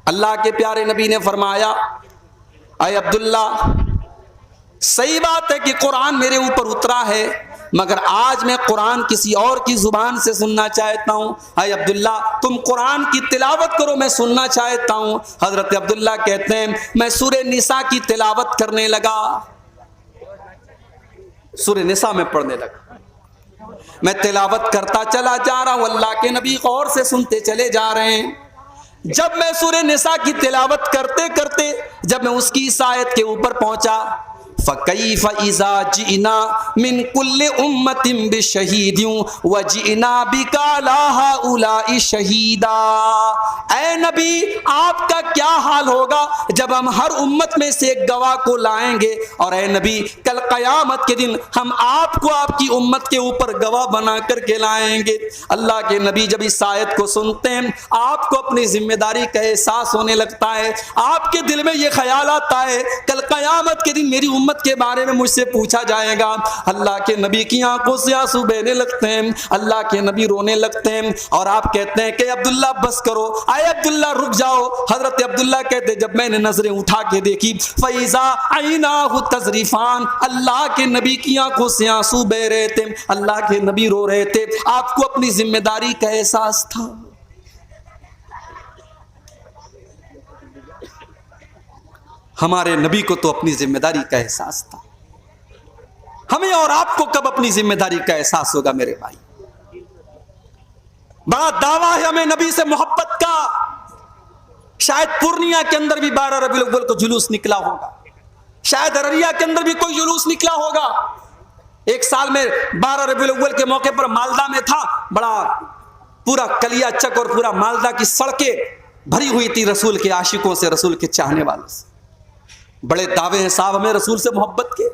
اللہ کے پیارے نبی نے فرمایا اے عبداللہ، صحیح بات ہے کہ قرآن میرے اوپر اترا ہے، مگر آج میں قرآن کسی اور کی زبان سے سننا چاہتا ہوں۔ اے عبداللہ، تم قرآن کی تلاوت کرو، میں سننا چاہتا ہوں۔ حضرت عبداللہ کہتے ہیں میں سورہ نساء کی تلاوت کرنے لگا، سورہ نساء میں پڑھنے لگا، میں تلاوت کرتا چلا جا رہا ہوں، اللہ کے نبی غور سے سنتے چلے جا رہے ہیں۔ جب میں سورہ نساء کی تلاوت کرتے کرتے جب میں اس کی اس آیت کے اوپر پہنچا، فَكَيْفَ إِذَا جِئْنَا مِنْ كُلِّ أُمَّةٍ بِشَهِيدٍ وَجِئْنَا بِكَ عَلَىٰ هَٰؤُلَاءِ شَهِيدًا، اے نبی آپ کا کیا حال ہوگا جب ہم ہر امت میں سے ایک گواہ کو لائیں گے، اور اے نبی کل قیامت کے دن ہم آپ کو آپ کی امت کے اوپر گواہ بنا کر کے لائیں گے۔ اللہ کے نبی جب اس آیت کو سنتے ہیں آپ کو اپنی ذمہ داری کا احساس ہونے لگتا ہے، آپ کے دل میں یہ خیال آتا ہے کل قیامت کے دن میری امت کے بارے میں مجھ سے پوچھا جائے گا۔ اللہ کے نبی کی آنکھوں سے آنسو بہنے لگتے ہیں، اللہ کے نبی رونے لگتے ہیں، اور آپ کہتے ہیں کہ عبداللہ بس کرو، اے عبداللہ رک جاؤ۔ حضرت عبداللہ کہتے ہیں جب میں نے نظریں اٹھا کے دیکھی فَإِذَا عَيْنَاهُ تَذْرِفَانِ، اللہ کے نبی کی آنکھوں سے آنسو بہ رہے تھے، اللہ کے نبی رو رہے تھے، آپ کو اپنی ذمہ داری کا احساس تھا۔ ہمارے نبی کو تو اپنی ذمہ داری کا احساس تھا، ہمیں اور آپ کو کب اپنی ذمہ داری کا احساس ہوگا میرے بھائی؟ بڑا دعویٰ ہے ہمیں نبی سے محبت کا، شاید پورنیہ کے اندر بھی 12 ربیع الاول کو جلوس نکلا ہوگا، شاید ارریہ کے اندر بھی کوئی جلوس نکلا ہوگا۔ ایک سال میں 12 ربیع الاول کے موقع پر مالدہ میں تھا، بڑا پورا کلیا چک اور پورا مالدہ کی سڑکیں بھری ہوئی تھی رسول کے عاشقوں سے، رسول کے چاہنے والوں سے۔ بڑے دعوے ہیں صاحب ہمیں رسول سے محبت کے،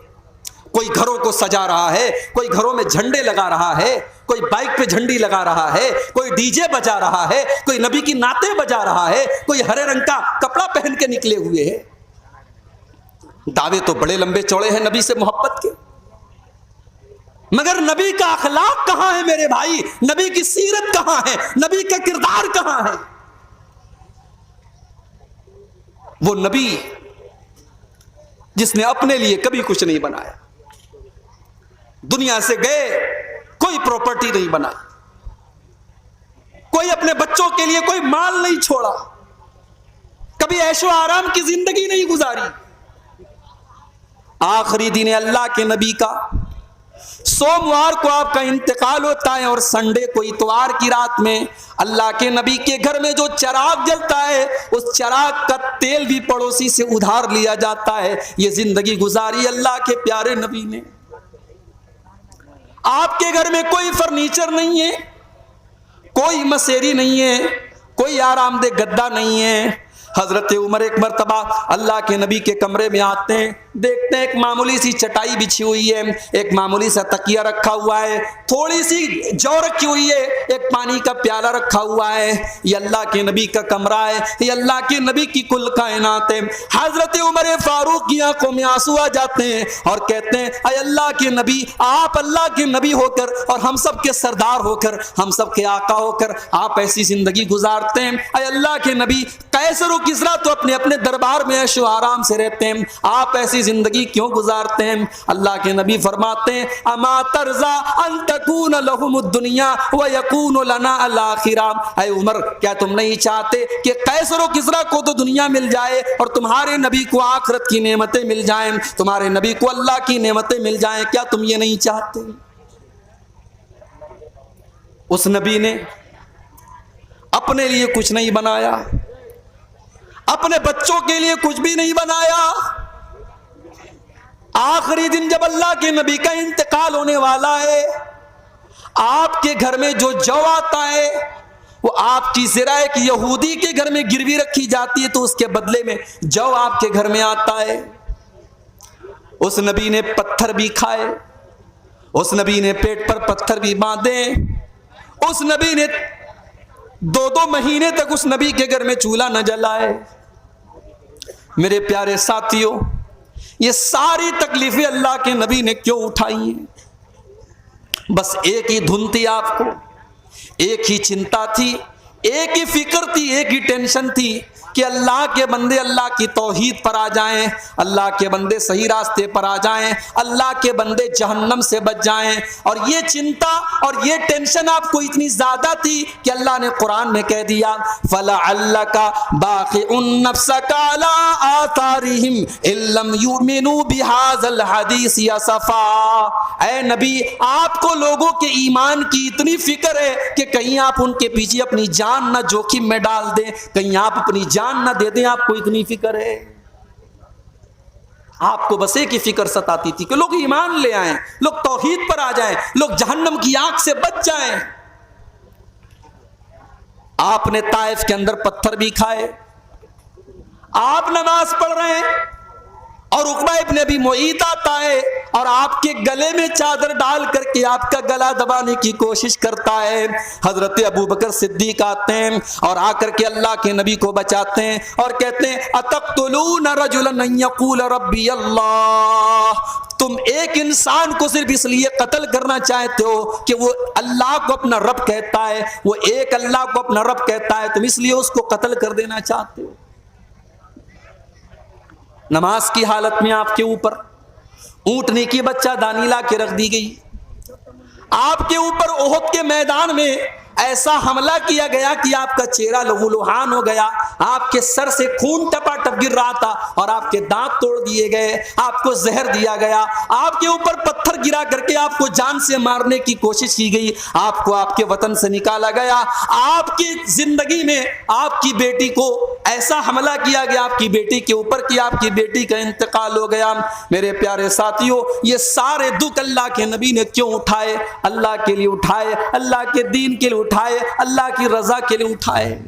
کوئی گھروں کو سجا رہا ہے، کوئی گھروں میں جھنڈے لگا رہا ہے، کوئی بائک پہ جھنڈی لگا رہا ہے، کوئی ڈی جے بجا رہا ہے، کوئی نبی کی نعتیں بجا رہا ہے، کوئی ہرے رنگ کا کپڑا پہن کے نکلے ہوئے ہیں۔ دعوے تو بڑے لمبے چوڑے ہیں نبی سے محبت کے، مگر نبی کا اخلاق کہاں ہے میرے بھائی؟ نبی کی سیرت کہاں ہے؟ نبی کا کردار کہاں ہے؟ وہ نبی جس نے اپنے لیے کبھی کچھ نہیں بنایا، دنیا سے گئے کوئی پراپرٹی نہیں بنا، کوئی اپنے بچوں کے لیے کوئی مال نہیں چھوڑا، کبھی عیش و آرام کی زندگی نہیں گزاری۔ آخری دن اللہ کے نبی کا سوموار کو آپ کا انتقال ہوتا ہے، اور سنڈے کو اتوار کی رات میں اللہ کے نبی کے گھر میں جو چراغ جلتا ہے اس چراغ کا تیل بھی پڑوسی سے ادھار لیا جاتا ہے۔ یہ زندگی گزاری اللہ کے پیارے نبی نے۔ آپ کے گھر میں کوئی فرنیچر نہیں ہے، کوئی مسیری نہیں ہے، کوئی آرام دہ گدا نہیں ہے۔ حضرت عمر ایک مرتبہ اللہ کے نبی کے کمرے میں آتے ہیں، دیکھتے ہیں ایک معمولی سی چٹائی بچھی ہوئی ہے، ایک معمولی سا تکیہ رکھا ہوا ہے، تھوڑی سی جو رکھی ہوئی ہے، ایک پانی کا پیالہ رکھا ہوا ہے۔ یہ اللہ کے نبی کا کمرہ ہے، یہ اللہ کے نبی کی کل کائنات ہے۔ حضرت عمر فاروق کی آنکھوں میں آنسو آ جاتے ہیں اور کہتے ہیں اے اللہ کے نبی، آپ اللہ کے نبی ہو کر اور ہم سب کے سردار ہو کر، ہم سب کے آقا ہو کر آپ ایسی زندگی گزارتے ہیں۔ اے اللہ کے نبی، قیصر و کسریٰ تو اپنے اپنے دربار میں عیش و آرام سے رہتے ہیں، آپ ایسی زندگی کیوں گزارتے ہیں؟ اللہ کے نبی فرماتے ہیں اما ترضا ان تکون لهم الدنیا ویکون لنا الاخرہ، اے عمر کیا تم نہیں چاہتے کہ قیصر و کسریٰ کو تو دنیا مل جائے اور تمہارے نبی کو آخرت کی نعمتیں مل جائیں، تمہارے نبی کو اللہ کی نعمتیں مل جائیں، کیا تم یہ نہیں چاہتے؟ اس نبی نے اپنے لیے کچھ نہیں بنایا، اپنے بچوں کے لیے کچھ بھی نہیں بنایا۔ آخری دن جب اللہ کے نبی کا انتقال ہونے والا ہے، آپ کے گھر میں جو جو آتا ہے وہ آپ کی ذرا ایک یہودی کے گھر میں گروی رکھی جاتی ہے تو اس کے بدلے میں جو آپ کے گھر میں آتا ہے۔ اس نبی نے پتھر بھی کھائے، اس نبی نے پیٹ پر پتھر بھی باندھے، اس نبی نے 2 مہینے تک اس نبی کے گھر میں چولہا نہ جلائے۔ میرے پیارے ساتھیوں، یہ ساری تکلیفیں اللہ کے نبی نے کیوں اٹھائی ہیں؟ بس ایک ہی دھن تھی آپ کو، ایک ہی چنتا تھی ایک ہی فکر تھی، ایک ہی ٹینشن تھی کہ اللہ کے بندے اللہ کی توحید پر آ جائیں، اللہ کے بندے صحیح راستے پر آ جائیں، اللہ کے بندے جہنم سے بچ جائیں. اور یہ چنتا اور یہ ٹینشن آپ کو اتنی زیادہ تھی کہ اللہ نے قرآن میں کہہ دیا فَلَعَلَّكَ بَاخِعٌ نَفْسَكَ عَلَىٰ آثَارِهِمْ إِن لَّمْ يُؤْمِنُوا بِهَٰذَا الْحَدِيثِ أَسَفًا. اے نبی، آپ کو لوگوں کے ایمان کی اتنی فکر ہے کہ کہیں آپ ان کے پیچھے اپنی جان نہ جوخم میں ڈال دیں، کہیں آپ اپنی جان نہ دے دیں، آپ کو اتنی فکر ہے. آپ کو بس ایک ہی فکر ستاتی تھی کہ لوگ ایمان لے آئیں، لوگ توحید پر آ جائیں، لوگ جہنم کی آگ سے بچ جائیں. آپ نے طائف کے اندر پتھر بھی کھائے، آپ نماز پڑھ رہے ہیں اور عقبہ ابن ابی معیط آتا ہے اور آپ کے گلے میں چادر ڈال کر کے آپ کا گلا دبانے کی کوشش کرتا ہے. حضرت ابوبکر صدیق آتے ہیں اور آ کر کے اللہ کے نبی کو بچاتے ہیں اور کہتے ہیں اتقتلون رجلا ان یقول ربی اللہ. تم ایک انسان کو صرف اس لیے قتل کرنا چاہتے ہو کہ وہ اللہ کو اپنا رب کہتا ہے، وہ ایک اللہ کو اپنا رب کہتا ہے، تم اس لیے اس کو قتل کر دینا چاہتے ہو. نماز کی حالت میں آپ کے اوپر اونٹنی کی بچہ دانی لا کے رکھ دی گئی. آپ کے اوپر احد کے میدان میں ایسا حملہ کیا گیا کہ آپ کا چہرہ لہو لہان ہو گیا، آپ کے سر سے خون ٹپا ٹپ گر رہا تھا اور آپ کے دانت توڑ دیے گئے، آپ کو زہر دیا گیا، آپ کے اوپر پتھر گرا کر کے آپ کو جان سے مارنے کی کوشش کی گئی، آپ کو آپ کے وطن سے نکالا گیا. آپ کی زندگی میں آپ کی بیٹی کو ایسا حملہ کیا گیا آپ کی بیٹی کے اوپر کہ آپ کی بیٹی کا انتقال ہو گیا. میرے پیارے ساتھیوں، یہ سارے دکھ اللہ کے نبی نے کیوں اٹھائے؟ اللہ کے لیے اٹھائے، اللہ کے دین کے لیے اٹھائے، اللہ کی رضا کے لیے اٹھائے.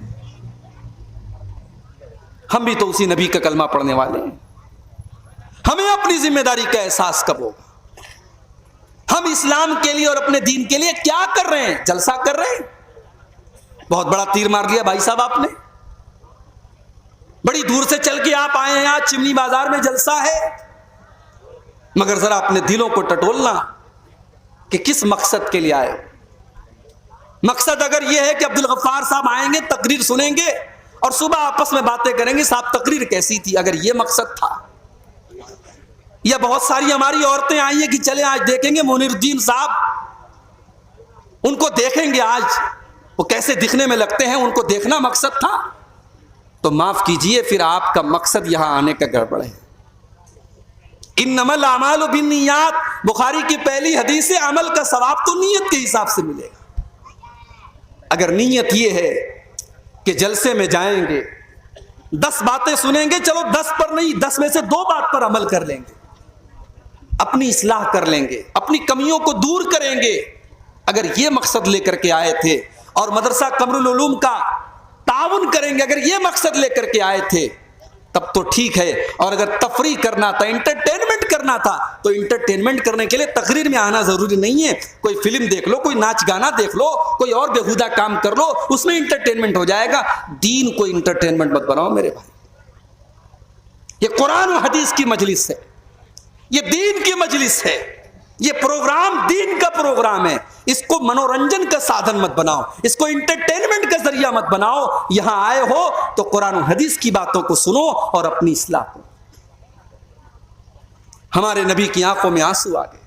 ہم بھی تو اسی نبی کا کلمہ پڑھنے والے ہیں. ہمیں اپنی ذمہ داری کا احساس کب ہوگا؟ ہم اسلام کے لیے اور اپنے دین کے لیے کیا کر رہے ہیں؟ جلسہ کر رہے ہیں؟ بہت بڑا تیر مار لیا بھائی صاحب آپ نے، بڑی دور سے چل کے آپ آئے ہیں، آج چمنی بازار میں جلسہ ہے. مگر ذرا اپنے دلوں کو ٹٹولنا کہ کس مقصد کے لیے آئے. مقصد اگر یہ ہے کہ عبدالغفار صاحب آئیں گے، تقریر سنیں گے اور صبح آپس میں باتیں کریں گے صاحب تقریر کیسی تھی، اگر یہ مقصد تھا، یا بہت ساری ہماری عورتیں آئی ہیں کہ چلیں آج دیکھیں گے منیر الدین صاحب، ان کو دیکھیں گے آج وہ کیسے دکھنے میں لگتے ہیں، ان کو دیکھنا مقصد تھا، تو معاف کیجئے پھر آپ کا مقصد یہاں آنے کا گڑبڑ ہے. انما الاعمال بالنیات، بخاری کی پہلی حدیث ہے، عمل کا ثواب تو نیت کے حساب سے ملے گا. اگر نیت یہ ہے کہ جلسے میں جائیں گے 10 باتیں سنیں گے، چلو 10 پر نہیں 10 میں سے 2 بات پر عمل کر لیں گے، اپنی اصلاح کر لیں گے، اپنی کمیوں کو دور کریں گے، اگر یہ مقصد لے کر کے آئے تھے اور مدرسہ قمر العلوم کا تعاون کریں گے، اگر یہ مقصد لے کر کے آئے تھے تب تو ٹھیک ہے. اور اگر تفریح کرنا تھا، انٹرٹینمنٹ کرنا تھا، تو انٹرٹینمنٹ کرنے کے لیے تقریر میں آنا ضروری نہیں ہے. کوئی فلم دیکھ لو، کوئی ناچ گانا دیکھ لو، کوئی اور بےہودہ کام کر لو، اس میں انٹرٹینمنٹ ہو جائے گا. دین کو انٹرٹینمنٹ مت بناؤ میرے بھائی. یہ قرآن و حدیث کی مجلس ہے، یہ دین کی مجلس ہے، یہ پروگرام دین کا پروگرام ہے. اس کو منورنجن کا سادھن مت بناؤ، اس کو انٹرٹینمنٹ کا ذریعہ مت بناؤ. یہاں آئے ہو تو قرآن و حدیث کی باتوں کو سنو اور اپنی اصلاح کرو. ہمارے نبی کی آنکھوں میں آنسو آ گئے.